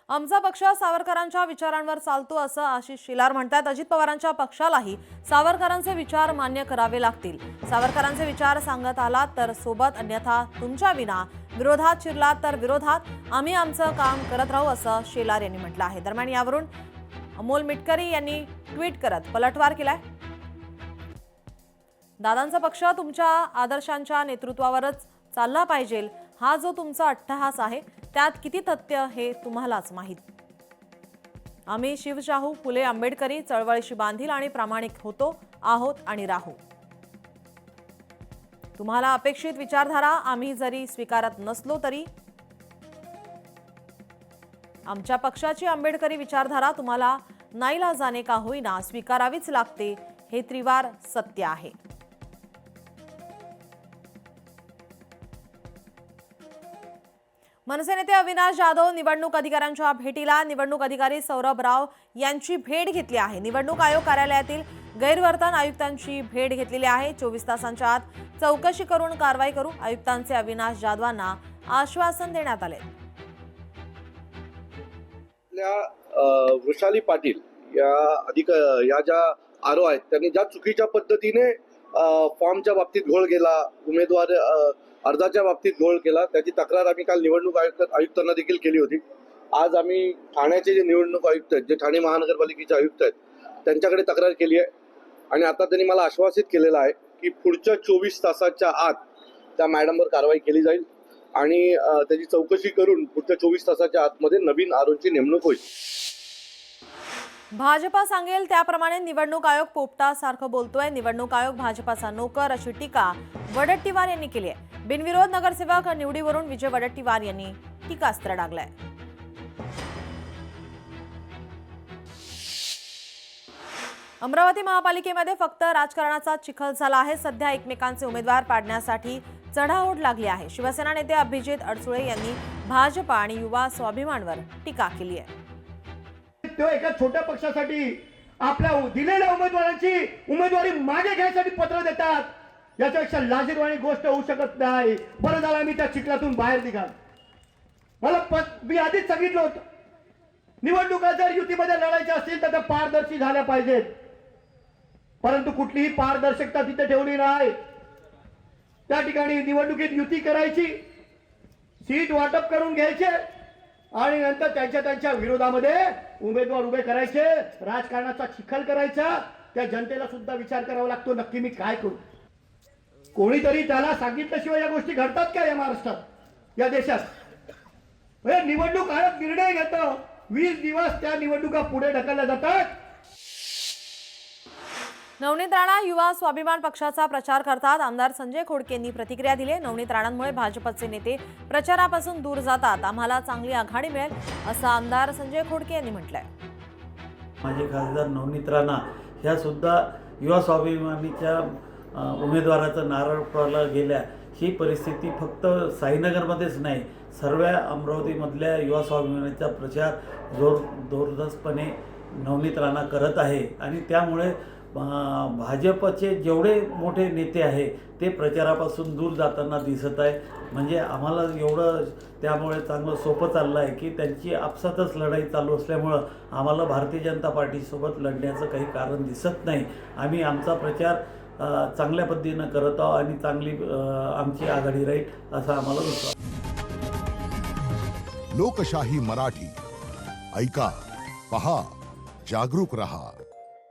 आमचा पक्ष सावरकरांच्या विचारांवर चालतो असं आशिष शेलार म्हणतात। अजित पवारांच्या पक्षालाही सावरकरांचे विचार मान्य करावे लागतील। सावरकरांचे विचार सांगत आलात तर सोबत, अन्यथा तुमच्या विना विरोधात शिरलात तर विरोधात। आम्ही आमचं काम करत राहू असं शेलार यांनी म्हटलं आहे। दरम्यान यावरून अमोल मिटकरी यांनी ट्विट करत पलटवार केलाय। दादांचा पक्ष तुमच्या आदर्शांच्या नेतृत्वावरच चालला पाहिजे, हा जो तुमचा अट्टहास आहे त्यात किती तथ्य हे तुम्हालाच माहीत। आम्ही शिवशाहू फुले आंबेडकरी चळवळीशी बांधील आणि प्रामाणिक होतो, आहोत आणि राहू। तुम्हाला अपेक्षित विचारधारा आम्ही जरी स्वीकारत नसलो तरी आमच्या पक्षाची आंबेडकरी विचारधारा तुम्हाला नाईलाजाने का होईना स्वीकारावीच लागते, हे त्रिवार सत्य आहे। मनसे नेते अविनाश जाधव निवडणूक अधिकाऱ्यांच्या भेटीला। निवडणूक अधिकारी सौरभ राव यांची भेट घेतली आहे। निवडणूक आयोग कार्यालयातील गैरवर्तन आयुक्तांची भेट घेतलेली आहे। 24 तासांच्या आत चौकशी करून कारवाई करू, आयुक्तांचे अविनाश जाधवांना आश्वासन देण्यात आले। वृषाली पाटील या ज्या आरो आहेत त्यांनी ज्या चुकीच्या पद्धतीने फॉर्मच्या बाबतीत घोळ केला, उमेदवार अर्जाच्या बाबतीत घोळ केला, त्याची तक्रार आम्ही काल निवडणूक आयुक्तांना देखील केली होती। आज आम्ही ठाण्याचे जे निवडणूक आयुक्त आहेत, जे ठाणे महानगरपालिकेचे आयुक्त आहेत, त्यांच्याकडे तक्रार केली आहे आणि आता त्यांनी मला आश्वासित केलेलं आहे की पुढच्या 24 तासाच्या आत त्या मॅडमवर कारवाई केली जाईल आणि त्याची चौकशी करून पुढच्या 24 तासाच्या आतमध्ये नवीन आरोची नेमणूक होईल। भाजपा सांगेल त्याप्रमाणे निवडणूक आयोग पोपटासारखं बोलतोय। निवडणूक आयोग भाजपाचा नोकर अशी टीका वडट्टीवार यांनी केली आहे। बिनविरोध नगरसेवक निवडीवरून विजय वडट्टीवार यांनी टीकास्त्र डागलंय। अमरावती महापालिकेमध्ये फक्त राजकारणाचा चिखल झाला आहे। सध्या एकमेकांचे उमेदवार पाडण्यासाठी चढाओढ लागली आहे। शिवसेना नेते अभिजित अडसुळे यांनी भाजपा आणि युवा स्वाभिमानवर टीका केली आहे। तो एका छोट्या पक्षासाठी आपल्या दिलेल्या उमेदवारांची उमेदवारी मागे घ्यायसाठी पत्र देतात, याच्यापेक्षा लाजिरवाणी गोष्ट होऊ शकत नाही। बरं झालं मी त्या चिखलातून बाहेर निघाल। मी आधीच सांगितलं होतं, निवडणुका जर युतीमध्ये लढायच्या असतील तर त्या पारदर्शी झाल्या पाहिजेत, परंतु कुठलीही पारदर्शकता तिथे ठेवली नाही। त्या ठिकाणी निवडणुकीत युती करायची, सीट वाटप करून घ्यायचे आणि नंतर त्यांच्या विरोधामध्ये उमेदवार उभे करायचे, राजकारणाचा चिखल करायचा। त्या जनतेला सुद्धा विचार करावा लागतो, नक्की मी काय करू। कोणीतरी त्याला सांगितल्याशिवाय या गोष्टी घडतात का या महाराष्ट्रात, या देशात? निवडणूक आयोग निर्णय घेतो, 20 दिवस त्या निवडणुका पुढे ढकलल्या जातात। नवनीत राणा युवा स्वाभिमान पक्षाचा प्रचार करतात। आमदार संजय खोडके यांनी प्रतिक्रिया दिली। नवनीत राणांमुळे भाजपचे नेते प्रचारापासून दूर जातात, आम्हाला चांगली आघाडी मिळेल असं आमदार संजय खोडके यांनी म्हटलंय। माझे खासदार नवनीत राणा ह्या सुद्धा युवा स्वाभिमानीच्या उमेदवाराचं नारळ फोडला गेल्या। ही परिस्थिती फक्त साईनगरमध्येच नाही, सर्व अमरावतीमधल्या युवा स्वाभिमानीचा प्रचार जोरदारपणे नवनीत राणा करत आहे आणि त्यामुळे भाजपचे जेवढे मोठे नेते आहे ते प्रचारापासून दूर जाताना दिसत आहे। म्हणजे आम्हाला एवढं त्यामुळे चांगलं सोपं चाललं आहे की त्यांची आपसातच लढाई चालू असल्यामुळं आम्हाला भारतीय जनता पार्टीसोबत लढण्याचं काही कारण दिसत नाही। आम्ही आमचा प्रचार चांगल्या पद्धतीनं करत आहोत आणि चांगली आमची आघाडी राहील असा आम्हाला विश्वास। लोकशाही मराठी ऐका, पहा, जागरूक रहा।